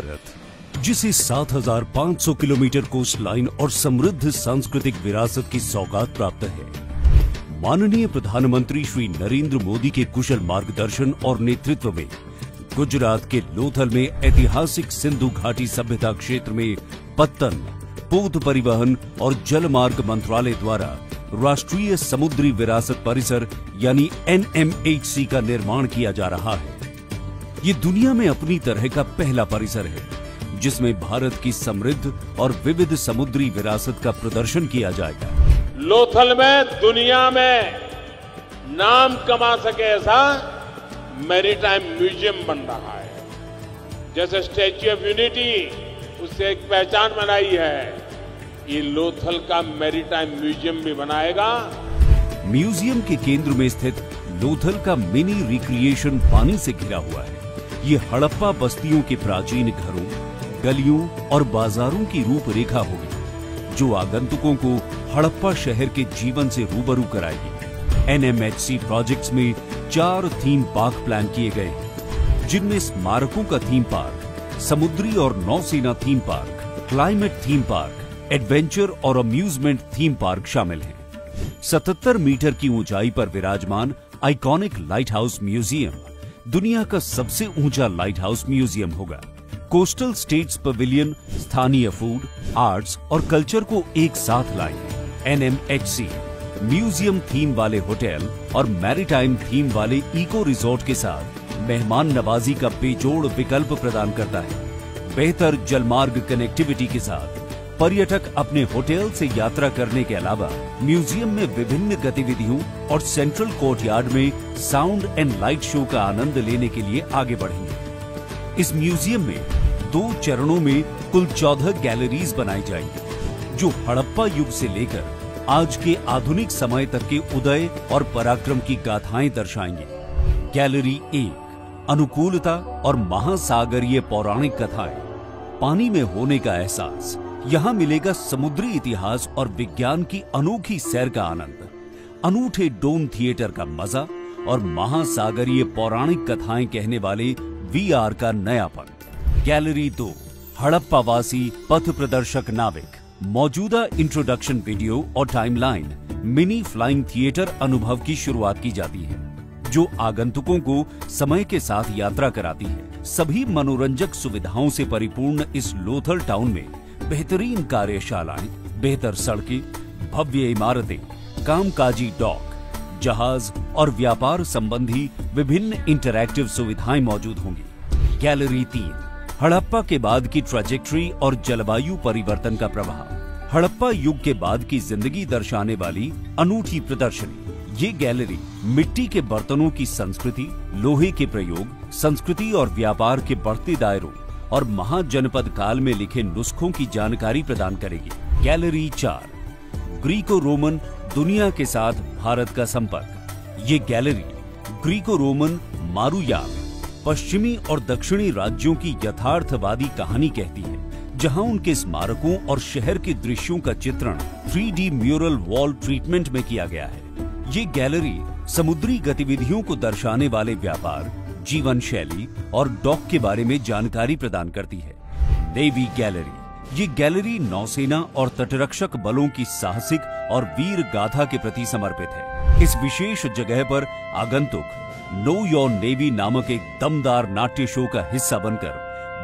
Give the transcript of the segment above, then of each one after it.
भारत, जिसे 7,500 kilometre coast line और समृद्ध सांस्कृतिक विरासत की सौगात प्राप्त है, माननीय प्रधानमंत्री श्री नरेंद्र मोदी के कुशल मार्गदर्शन और नेतृत्व में गुजरात के लोथल में ऐतिहासिक सिंधु घाटी सभ्यता क्षेत्र में पत्तन, पोत परिवहन और जलमार्ग मंत्रालय द्वारा राष्ट्रीय समुद्री विरासत परिसर यानी NMHC का निर्माण किया जा रहा है। ये दुनिया में अपनी तरह का पहला परिसर है जिसमें भारत की समृद्ध और विविध समुद्री विरासत का प्रदर्शन किया जाएगा। लोथल में दुनिया में नाम कमा सके ऐसा मैरीटाइम म्यूजियम बन रहा है। जैसे स्टैच्यू ऑफ यूनिटी उससे एक पहचान बनाई है, ये लोथल का मैरीटाइम म्यूजियम भी बनाएगा। म्यूजियम के केंद्र में स्थित लोथल का मिनी रिक्रिएशन पानी से घिरा हुआ है। ये हड़प्पा बस्तियों के प्राचीन घरों, गलियों और बाजारों की रूपरेखा होगी जो आगंतुकों को हड़प्पा शहर के जीवन से रूबरू कराएगी। NMHC प्रोजेक्ट्स में 4 थीम पार्क प्लान किए गए हैं, जिनमें स्मारकों का थीम पार्क, समुद्री और नौसेना theme park, climate theme park, adventure और अम्यूजमेंट थीम पार्क शामिल हैं। 77 मीटर की ऊंचाई पर विराजमान आइकॉनिक लाइट हाउस म्यूजियम दुनिया का सबसे ऊंचा लाइट हाउस म्यूजियम होगा। कोस्टल स्टेट्स पवेलियन स्थानीय फूड, आर्ट्स और कल्चर को एक साथ लाएंगे। NMHC म्यूजियम थीम वाले होटल और मैरीटाइम थीम वाले इको रिजॉर्ट के साथ मेहमान नवाजी का बेजोड़ विकल्प प्रदान करता है। बेहतर जलमार्ग कनेक्टिविटी के साथ पर्यटक अपने होटल से यात्रा करने के अलावा म्यूजियम में विभिन्न गतिविधियों और सेंट्रल कोर्टयार्ड में साउंड एंड लाइट शो का आनंद लेने के लिए आगे बढ़ेंगे। इस म्यूजियम में 2 चरणों में कुल 14 गैलरीज बनाई जाएंगी जो हड़प्पा युग से लेकर आज के आधुनिक समय तक के उदय और पराक्रम की गाथाएं दर्शाएंगे। गैलरी 1 अनुकूलता और महासागरीय पौराणिक कथाएं, पानी में होने का एहसास। यहाँ मिलेगा समुद्री इतिहास और विज्ञान की अनोखी सैर का आनंद, अनूठे डोम थिएटर का मजा और महासागरीय पौराणिक कथाएं कहने वाले VR का नयापन। गैलरी 2 हड़प्पावासी पथ प्रदर्शक नाविक, मौजूदा इंट्रोडक्शन वीडियो और टाइमलाइन मिनी फ्लाइंग थिएटर अनुभव की शुरुआत की जाती है जो आगंतुकों को समय के साथ यात्रा कराती है। सभी मनोरंजक सुविधाओं से परिपूर्ण इस लोथल टाउन में बेहतरीन कार्यशालाएं, बेहतर सड़कें, भव्य इमारतें, कामकाजी डॉक, जहाज और व्यापार संबंधी विभिन्न इंटरैक्टिव सुविधाएं मौजूद होंगी। गैलरी 3 हड़प्पा के बाद की ट्रैजेक्टरी और जलवायु परिवर्तन का प्रभाव, हड़प्पा युग के बाद की जिंदगी दर्शाने वाली अनूठी प्रदर्शनी। ये गैलरी मिट्टी के बर्तनों की संस्कृति, लोहे के प्रयोग, संस्कृति और व्यापार के बढ़ते दायरों और महाजनपद काल में लिखे नुस्खों की जानकारी प्रदान करेगी। गैलरी 4 ग्रीको रोमन दुनिया के साथ भारत का संपर्क। ये गैलरी ग्रीको रोमन मारुयान पश्चिमी और दक्षिणी राज्यों की यथार्थवादी कहानी कहती है, जहां उनके स्मारकों और शहर के दृश्यों का चित्रण 3D म्यूरल वॉल ट्रीटमेंट में किया गया है। ये गैलरी समुद्री गतिविधियों को दर्शाने वाले व्यापार, जीवन शैली और डॉक के बारे में जानकारी प्रदान करती है। नेवी गैलरी, ये गैलरी नौसेना और तटरक्षक बलों की साहसिक और वीर गाथा के प्रति समर्पित है। इस विशेष जगह पर आगंतुक नो योर नेवी नामक एक दमदार नाट्य शो का हिस्सा बनकर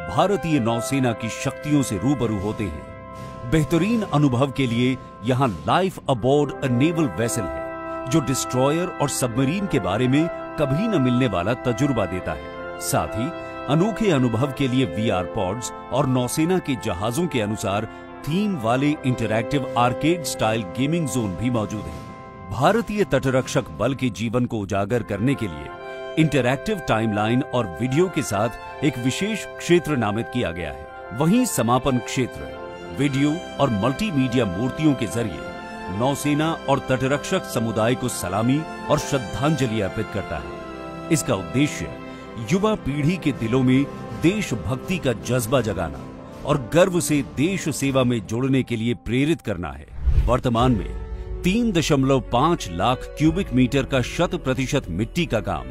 भारतीय नौसेना की शक्तियों से रूबरू होते हैं। बेहतरीन अनुभव के लिए यहाँ life aboard a naval vessel है जो डिस्ट्रॉयर और सबमरीन के बारे में कभी न मिलने वाला तजुर्बा देता है। साथ ही अनोखे अनुभव के लिए VR पॉड्स और नौसेना के जहाजों के अनुसार थीम वाले interactive arcade style gaming zone भी मौजूद है। भारतीय तटरक्षक बल के जीवन को उजागर करने के लिए इंटरैक्टिव टाइमलाइन और वीडियो के साथ एक विशेष क्षेत्र नामित किया गया है। वहीं समापन क्षेत्र वीडियो और मल्टीमीडिया मूर्तियों के जरिए नौसेना और तटरक्षक समुदाय को सलामी और श्रद्धांजलि अर्पित करता है। इसका उद्देश्य युवा पीढ़ी के दिलों में देशभक्ति का जज्बा जगाना और गर्व से देश सेवा में जुड़ने के लिए प्रेरित करना है। वर्तमान में 3.5 लाख क्यूबिक मीटर का 100% मिट्टी का काम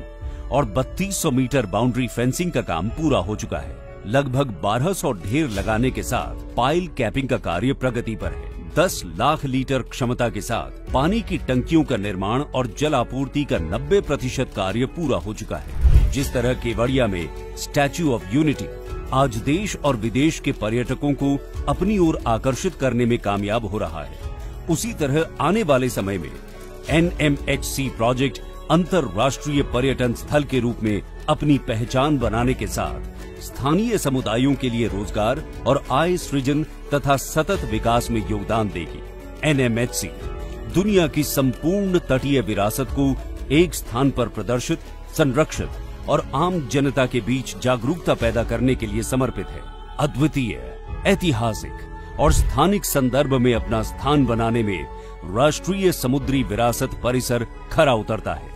और 3200 मीटर बाउंड्री फेंसिंग का काम पूरा हो चुका है। लगभग 1200 ढेर लगाने के साथ पाइल कैपिंग का कार्य प्रगति पर है। 10 लाख लीटर क्षमता के साथ पानी की टंकियों का निर्माण और जल आपूर्ति का 90% कार्य पूरा हो चुका है। जिस तरह केवड़िया में स्टैच्यू ऑफ यूनिटी आज देश और विदेश के पर्यटकों को अपनी ओर आकर्षित करने में कामयाब हो रहा है, उसी तरह आने वाले समय में NMHC प्रोजेक्ट अंतर्राष्ट्रीय पर्यटन स्थल के रूप में अपनी पहचान बनाने के साथ स्थानीय समुदायों के लिए रोजगार और आय सृजन तथा सतत विकास में योगदान देगी। NMHC दुनिया की संपूर्ण तटीय विरासत को एक स्थान पर प्रदर्शित, संरक्षित और आम जनता के बीच जागरूकता पैदा करने के लिए समर्पित है। अद्वितीय, ऐतिहासिक और स्थानिक संदर्भ में अपना स्थान बनाने में राष्ट्रीय समुद्री विरासत परिसर खरा उतरता है,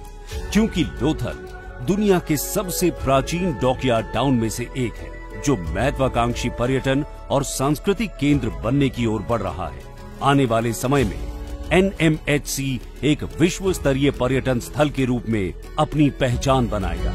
क्योंकि लोथल दुनिया के सबसे प्राचीन डॉकयार्ड टाउन में से एक है, जो महत्वाकांक्षी पर्यटन और सांस्कृतिक केंद्र बनने की ओर बढ़ रहा है। आने वाले समय में NMHC एक विश्व स्तरीय पर्यटन स्थल के रूप में अपनी पहचान बनाएगा।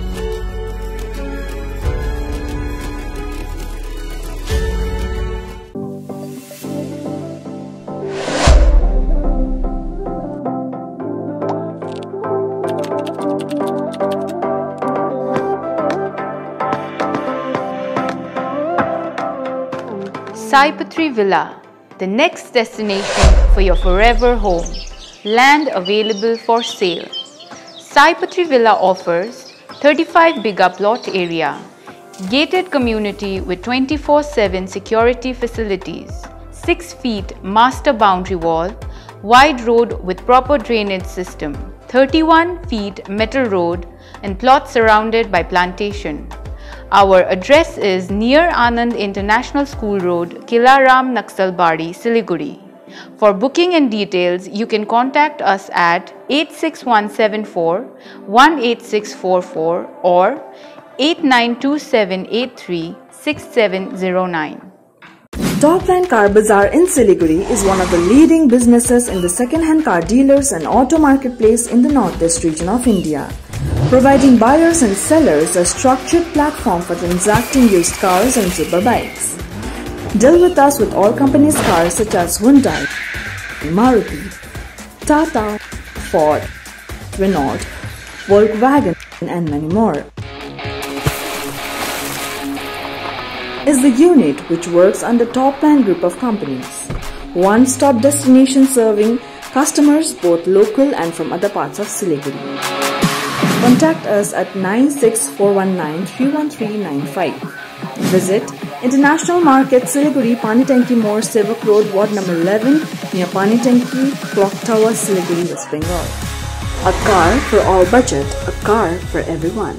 Saipatri Villa, the next destination for your forever home. Land available for sale. Saipatri Villa offers 35 bigha plot area, gated community with 24/7 security facilities, 6 feet master boundary wall, wide road with proper drainage system, 31 feet metal road and plot surrounded by plantation. Our address is near Anand International School Road, Kilaram Naxalbari, Siliguri. For booking and details, you can contact us at 86174 18644 or 892783 6709. Topline Car Bazaar in Siliguri is one of the leading businesses in the second-hand car dealers and auto marketplace in the northeast region of India, providing buyers and sellers a structured platform for transacting used cars and super bikes. Deal with us with all companies' cars such as Hyundai, Maruti, Tata, Ford, Renault, Volkswagen and many more. Is the unit which works under Topline Group of companies. One-stop destination serving customers both local and from other parts of Siliguri. Contact us at 9641931395. Visit International Market, Siliguri, Pani Tanki More, Sevak Road, Ward number 11, near Pani Tanki, Clock Tower, Siliguri, West Bengal. A car for all budget, a car for everyone.